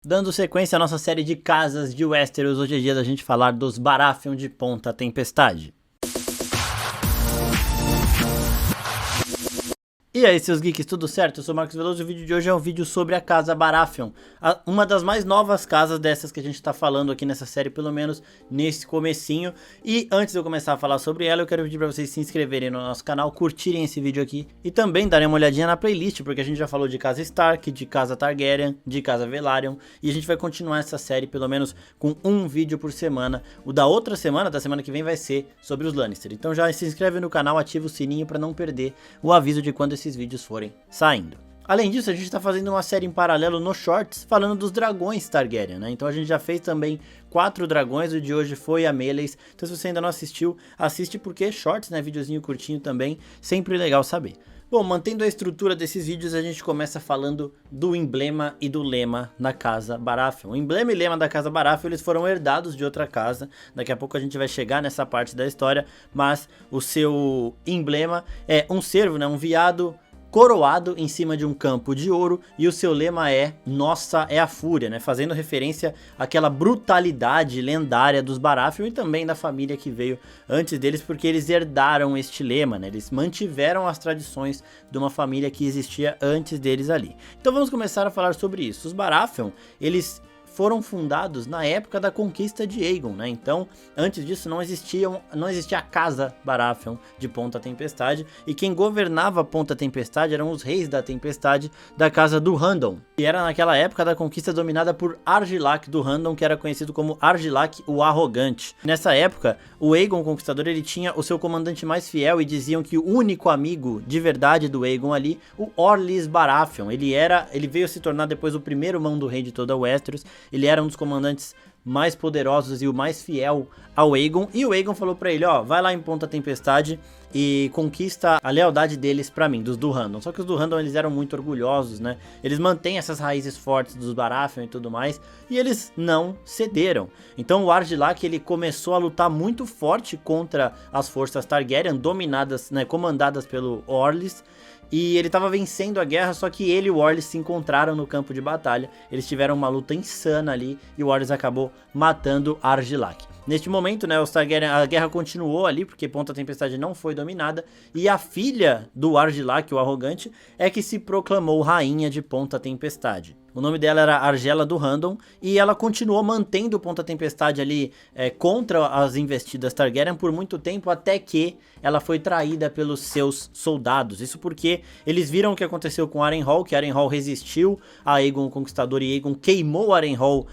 Dando sequência à nossa série de casas de Westeros, hoje é dia da gente falar dos Baratheon de Ponta Tempestade. E aí, seus geeks, tudo certo? Eu sou o Marcos Veloso e o vídeo de hoje é um vídeo sobre a casa Baratheon, uma das mais novas casas dessas que a gente tá falando aqui nessa série, pelo menos nesse comecinho. E antes de eu começar a falar sobre ela, eu quero pedir pra vocês se inscreverem no nosso canal, curtirem esse vídeo aqui e também darem uma olhadinha na playlist, porque a gente já falou de casa Stark, de casa Targaryen, de casa Velaryon, e a gente vai continuar essa série pelo menos com um vídeo por semana. O da outra semana, da semana que vem, vai ser sobre os Lannister. Então já se inscreve no canal, ativa o sininho pra não perder o aviso de quando esses vídeos forem saindo. Além disso, a gente está fazendo uma série em paralelo no Shorts, falando dos dragões Targaryen, né? Então a gente já fez também 4 dragões, o de hoje foi a Meleys. Então se você ainda não assistiu, assiste porque Shorts, né? Videozinho curtinho também, sempre legal saber. Bom, mantendo a estrutura desses vídeos, a gente começa falando do emblema e do lema da casa Baratheon. O emblema e lema da casa Baratheon, eles foram herdados de outra casa. Daqui a pouco a gente vai chegar nessa parte da história, mas o seu emblema é um cervo, né? Um veado coroado em cima de um campo de ouro, e o seu lema é "Nossa é a Fúria", né? Fazendo referência àquela brutalidade lendária dos Baratheon e também da família que veio antes deles, porque eles herdaram este lema, né? Eles mantiveram as tradições de uma família que existia antes deles ali. Então vamos começar a falar sobre isso. Os Baratheon, eles foram fundados na época da conquista de Aegon, né? Então, antes disso não existia a casa Baratheon de Ponta Tempestade, e quem governava Ponta Tempestade eram os reis da Tempestade da casa do Randon, e era naquela época da conquista dominada por Argilac do Randon, que era conhecido como Argilac o Arrogante. Nessa época, o Aegon Conquistador, ele tinha o seu comandante mais fiel, e diziam que o único amigo de verdade do Aegon ali, o Orlys Baratheon, ele veio se tornar depois o primeiro mão do rei de toda Westeros. Ele era um dos comandantes mais poderosos e o mais fiel ao Aegon. E o Aegon falou pra ele, ó, vai lá em Ponta Tempestade e conquista a lealdade deles pra mim, dos do Randon. Só que os do Randon, eles eram muito orgulhosos, né? Eles mantêm essas raízes fortes dos Baratheon e tudo mais, e eles não cederam. Então o Argilac, ele começou a lutar muito forte contra as forças Targaryen, dominadas, né, comandadas pelo Orlys. E ele estava vencendo a guerra, só que ele e o Orlys se encontraram no campo de batalha. Eles tiveram uma luta insana ali e o Orlys acabou matando Argilac. Neste momento, né, os Targaryen, a guerra continuou ali, porque Ponta Tempestade não foi dominada, e a filha do Argilac, o Arrogante, é que se proclamou rainha de Ponta Tempestade. O nome dela era Argela do Randon, e ela continuou mantendo Ponta Tempestade ali contra as investidas Targaryen por muito tempo, até que ela foi traída pelos seus soldados. Isso porque eles viram o que aconteceu com Harrenhal, que Harrenhal resistiu a Aegon o Conquistador, e Aegon queimou Harrenhal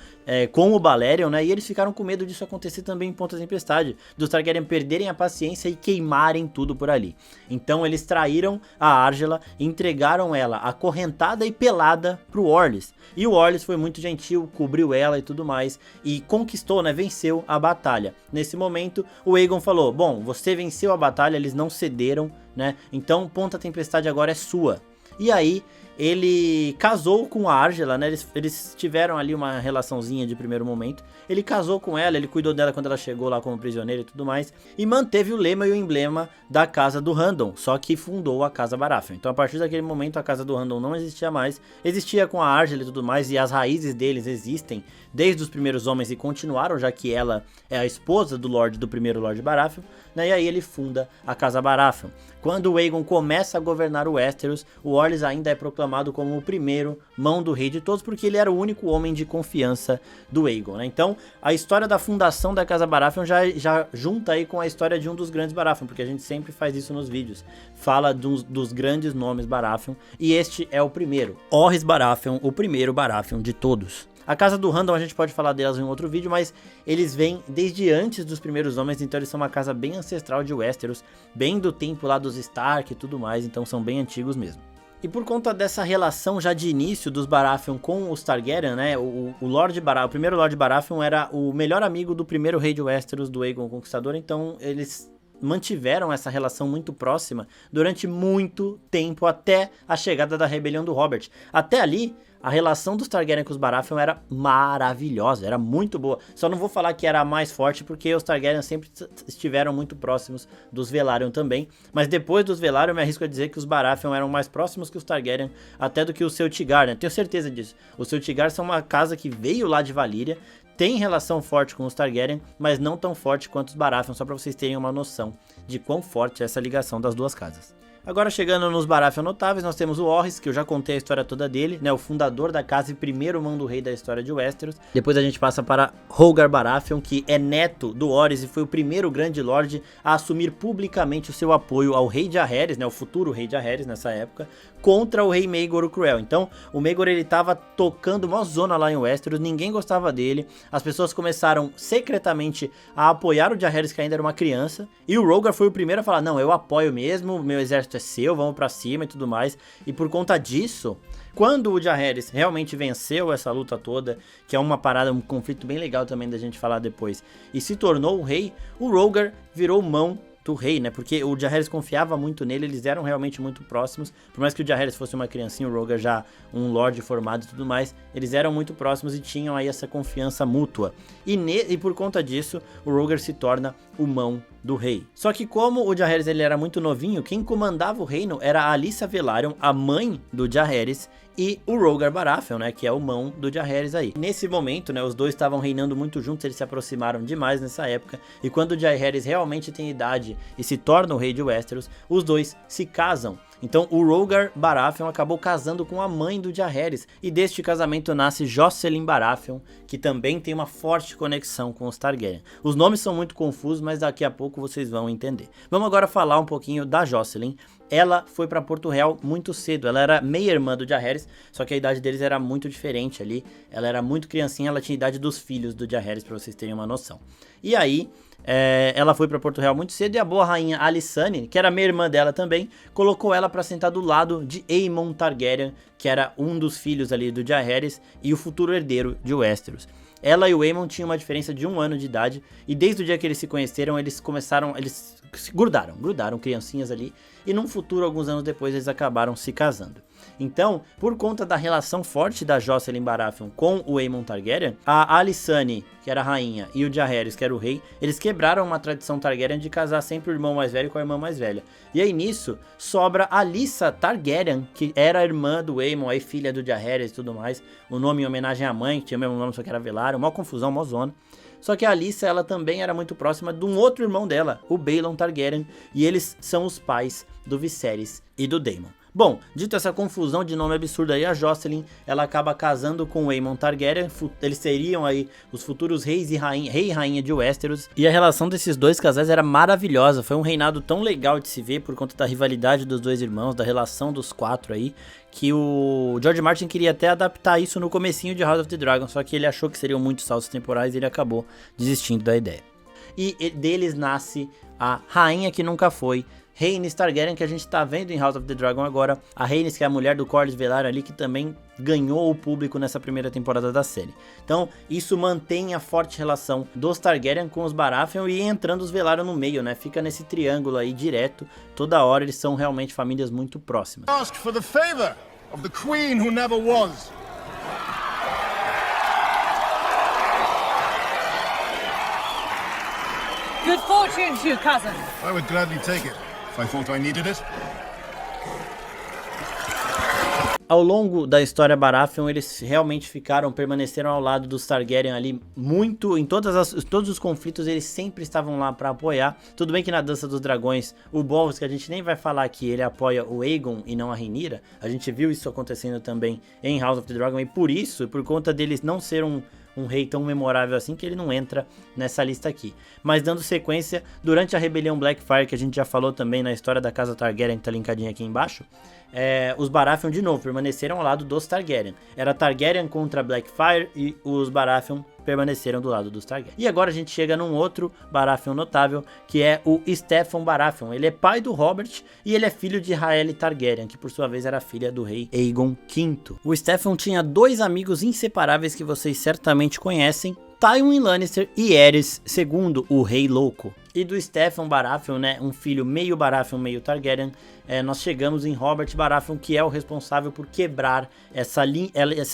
com o Balerion, né? E eles ficaram com medo disso acontecer também em Ponta Tempestade, dos Targaryen perderem a paciência e queimarem tudo por ali. Então eles traíram a Argela, entregaram ela acorrentada e pelada pro Orlys. E o Orlys foi muito gentil, cobriu ela e tudo mais, e conquistou, né? Venceu a batalha. Nesse momento, o Aegon falou, bom, você venceu a batalha, eles não cederam, né? Então Ponta Tempestade agora é sua. E aí ele casou com a Argela, né? Eles tiveram ali uma relaçãozinha de primeiro momento. Ele casou com ela, ele cuidou dela quando ela chegou lá como prisioneira e tudo mais, e manteve o lema e o emblema da casa do Randon, só que fundou a casa Baratheon. Então a partir daquele momento a casa do Randon não existia mais, existia com a Argela e tudo mais, e as raízes deles existem desde os primeiros homens e continuaram, já que ela é a esposa do primeiro Lorde Baratheon, né? E aí ele funda a casa Baratheon. Quando o Aegon começa a governar o Westeros, o Orlys ainda é proclamado como o primeiro mão do rei de todos, porque ele era o único homem de confiança do Aegon, né? Então a história da fundação da casa Baratheon já junta aí com a história de um dos grandes Baratheon, porque a gente sempre faz isso nos vídeos, fala dos grandes nomes Baratheon, e este é o primeiro, Orlys Baratheon, o primeiro Baratheon de todos. A casa do Randon a gente pode falar delas em um outro vídeo, mas eles vêm desde antes dos primeiros homens, então eles são uma casa bem ancestral de Westeros, bem do tempo lá dos Stark e tudo mais, então são bem antigos mesmo. E por conta dessa relação já de início dos Baratheon com os Targaryen, né, o primeiro Lorde Baratheon era o melhor amigo do primeiro rei de Westeros, do Aegon Conquistador, então eles mantiveram essa relação muito próxima durante muito tempo, até a chegada da rebelião do Robert. Até ali, a relação dos Targaryen com os Baratheon era maravilhosa, era muito boa. Só não vou falar que era a mais forte, porque os Targaryen sempre estiveram muito próximos dos Velaryon também. Mas depois dos Velaryon, eu me arrisco a dizer que os Baratheon eram mais próximos que os Targaryen, até do que o Celtigar, né? Tenho certeza disso. Os Celtigar são uma casa que veio lá de Valíria, tem relação forte com os Targaryen, mas não tão forte quanto os Baratheon, só pra vocês terem uma noção de quão forte é essa ligação das duas casas. Agora chegando nos Baratheon notáveis, nós temos o Orys, que eu já contei a história toda dele, né, o fundador da casa e primeiro mão do rei da história de Westeros. Depois a gente passa para Rhaegar Baratheon, que é neto do Orys e foi o primeiro grande lorde a assumir publicamente o seu apoio ao rei Jaehaerys, né, o futuro rei Jaehaerys nessa época, contra o rei Maegor o Cruel. Então o Maegor ele tava tocando uma zona lá em Westeros, ninguém gostava dele, as pessoas começaram secretamente a apoiar o Jaehaerys, que ainda era uma criança, e o Rhaegar foi o primeiro a falar, não, eu apoio mesmo, meu exército é seu, vamos pra cima e tudo mais. E por conta disso, quando o Jaehaerys realmente venceu essa luta toda, que é uma parada, um conflito bem legal também da gente falar depois, e se tornou o rei, o Rhaegar virou mão do rei, né, porque o Jaehaerys confiava muito nele, eles eram realmente muito próximos, por mais que o Jaehaerys fosse uma criancinha, o Rhaegar já um lorde formado e tudo mais, eles eram muito próximos e tinham aí essa confiança mútua, e por conta disso, o Rhaegar se torna o mão do rei. Só que como o Jaehaerys ele era muito novinho, quem comandava o reino era a Alyssa Velaryon, a mãe do Jaehaerys, e o Rhaegar Baratheon, né, que é o mão do Jaehaerys aí. Nesse momento, né, os dois estavam reinando muito juntos, eles se aproximaram demais nessa época, e quando o Jaehaerys realmente tem idade e se torna o rei de Westeros, os dois se casam. Então o Rhaegar Baratheon acabou casando com a mãe do Jaehaerys, e deste casamento nasce Jocelyn Baratheon, que também tem uma forte conexão com os Targaryen. Os nomes são muito confusos, mas daqui a pouco vocês vão entender. Vamos agora falar um pouquinho da Jocelyn. Ela foi para Porto Real muito cedo, ela era meia-irmã do Jaehaerys, só que a idade deles era muito diferente ali, ela era muito criancinha, ela tinha a idade dos filhos do Jaehaerys, para vocês terem uma noção. E aí, ela foi para Porto Real muito cedo e a boa rainha Alysanne, que era meia-irmã dela também, colocou ela para sentar do lado de Aemon Targaryen, que era um dos filhos ali do Jaehaerys e o futuro herdeiro de Westeros. Ela e o Aemon tinham uma diferença de 1 ano de idade, e desde o dia que eles se conheceram, eles se grudaram criancinhas ali, e num futuro, alguns anos depois, eles acabaram se casando. Então, por conta da relação forte da Jocelyn Baratheon com o Aemon Targaryen, a Alysanne, que era a rainha, e o Jaehaerys, que era o rei, eles quebraram uma tradição Targaryen de casar sempre o irmão mais velho com a irmã mais velha. E aí nisso, sobra a Alyssa Targaryen, que era a irmã do Aemon, aí filha do Jaehaerys e tudo mais, o nome em homenagem à mãe, que tinha o mesmo nome, só que era Velaryon, mó confusão, mó zona. Só que a Alyssa, ela também era muito próxima de um outro irmão dela, o Baelon Targaryen, e eles são os pais do Viserys e do Daemon. Bom, dito essa confusão de nome absurdo aí, a Jocelyn, ela acaba casando com o Aemon Targaryen, eles seriam aí os futuros reis e rei e rainha de Westeros, e a relação desses dois casais era maravilhosa, foi um reinado tão legal de se ver por conta da rivalidade dos dois irmãos, da relação dos quatro aí, que o George Martin queria até adaptar isso no comecinho de House of the Dragon, só que ele achou que seriam muitos saltos temporais e ele acabou desistindo da ideia. E deles nasce a rainha que nunca foi, Rhaenys Targaryen, que a gente tá vendo em House of the Dragon agora, a Rhaenys, que é a mulher do Corlys Velaryon ali, que também ganhou o público nessa primeira temporada da série. Então, isso mantém a forte relação dos Targaryen com os Baratheon e entrando os Velaryon no meio, né? Fica nesse triângulo aí direto, toda hora eles são realmente famílias muito próximas. Ask for the favor of the queen who never was. Good fortune to you, cousin. I would gladly take it. I thought I needed it. Ao longo da história Baratheon, eles realmente permaneceram ao lado dos Targaryen ali muito, em todos os conflitos eles sempre estavam lá pra apoiar. Tudo bem que na Dança dos Dragões, o Borros, que a gente nem vai falar aqui, ele apoia o Aegon e não a Rhaenyra. A gente viu isso acontecendo também em House of the Dragon, e por isso, por conta deles não ser um rei tão memorável assim, que ele não entra nessa lista aqui. Mas dando sequência, durante a rebelião Blackfyre, que a gente já falou também na história da casa Targaryen, que tá linkadinha aqui embaixo, os Baratheon de novo permaneceram ao lado dos Targaryen. Era Targaryen contra Blackfyre e os Baratheon permaneceram do lado dos Targaryen. E agora a gente chega num outro Baratheon notável, que é o Steffon Baratheon. Ele é pai do Robert e ele é filho de Rhaelle Targaryen, que por sua vez era filha do rei Aegon V. O Steffon tinha dois amigos inseparáveis que vocês certamente conhecem, Tywin Lannister e Aerys II, o Rei Louco. E do Stefan Baratheon, né, um filho meio Baratheon, meio Targaryen, nós chegamos em Robert Baratheon, que é o responsável por quebrar essa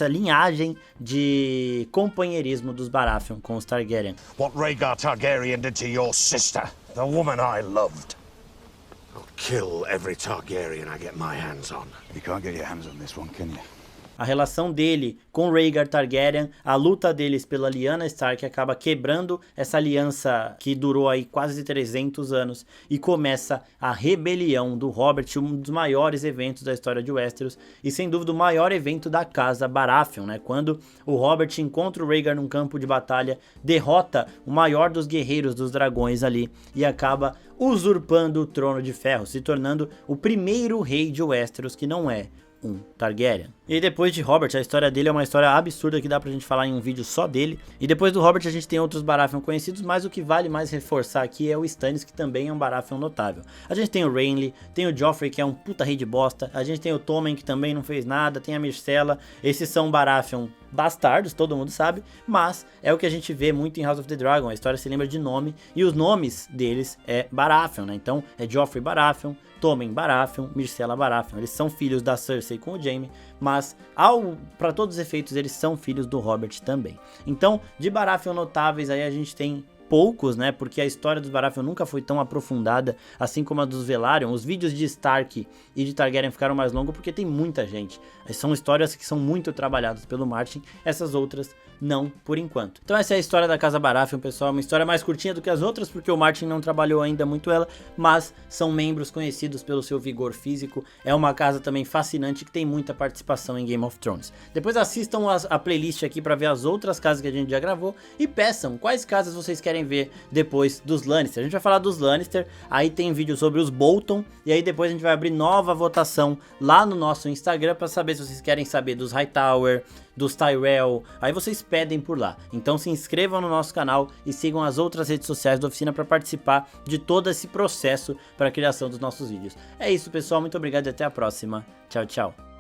linhagem de companheirismo dos Baratheon com os Targaryen. What Rhaegar Targaryen did to your sister, the woman I loved. I'll kill every Targaryen I get my hands on. You can't get your hands on this one, can you? A relação dele com Rhaegar Targaryen, a luta deles pela Lyanna Stark acaba quebrando essa aliança que durou aí quase 300 anos e começa a rebelião do Robert, um dos maiores eventos da história de Westeros e sem dúvida o maior evento da casa Baratheon, né? Quando o Robert encontra o Rhaegar num campo de batalha, derrota o maior dos guerreiros dos dragões ali e acaba usurpando o trono de ferro, se tornando o primeiro rei de Westeros que não é um Targaryen. E depois de Robert, a história dele é uma história absurda que dá pra gente falar em um vídeo só dele. E depois do Robert a gente tem outros Baratheon conhecidos, mas o que vale mais reforçar aqui é o Stannis, que também é um Baratheon notável. A gente tem o Renly, tem o Joffrey, que é um puta rei de bosta, a gente tem o Tommen, que também não fez nada, tem a Myrcella. Esses são Baratheon bastardos, todo mundo sabe, mas é o que a gente vê muito em House of the Dragon. A história se lembra de nome, e os nomes deles é Baratheon, né? Então é Joffrey Baratheon, Tommen Baratheon, Myrcella Baratheon. Eles são filhos da Cersei com o Jaime, mas para todos os efeitos eles são filhos do Robert também. Então, de Baratheon notáveis aí a gente tem poucos, né, porque a história dos Baratheon nunca foi tão aprofundada, assim como a dos Velaryon. Os vídeos de Stark e de Targaryen ficaram mais longos porque tem muita gente. São histórias que são muito trabalhadas pelo Martin, essas outras não, por enquanto. Então essa é a história da Casa Baratheon, pessoal. É uma história mais curtinha do que as outras, porque o Martin não trabalhou ainda muito ela, mas são membros conhecidos pelo seu vigor físico. É uma casa também fascinante que tem muita participação em Game of Thrones. Depois assistam a playlist aqui para ver as outras casas que a gente já gravou e peçam quais casas vocês querem ver depois dos Lannister. A gente vai falar dos Lannister, aí tem vídeo sobre os Bolton, e aí depois a gente vai abrir nova votação lá no nosso Instagram para saber se vocês querem saber dos Hightower, dos Tyrell, aí vocês pedem por lá. Então se inscrevam no nosso canal e sigam as outras redes sociais da oficina para participar de todo esse processo para a criação dos nossos vídeos. É isso, pessoal, muito obrigado e até a próxima. Tchau, tchau.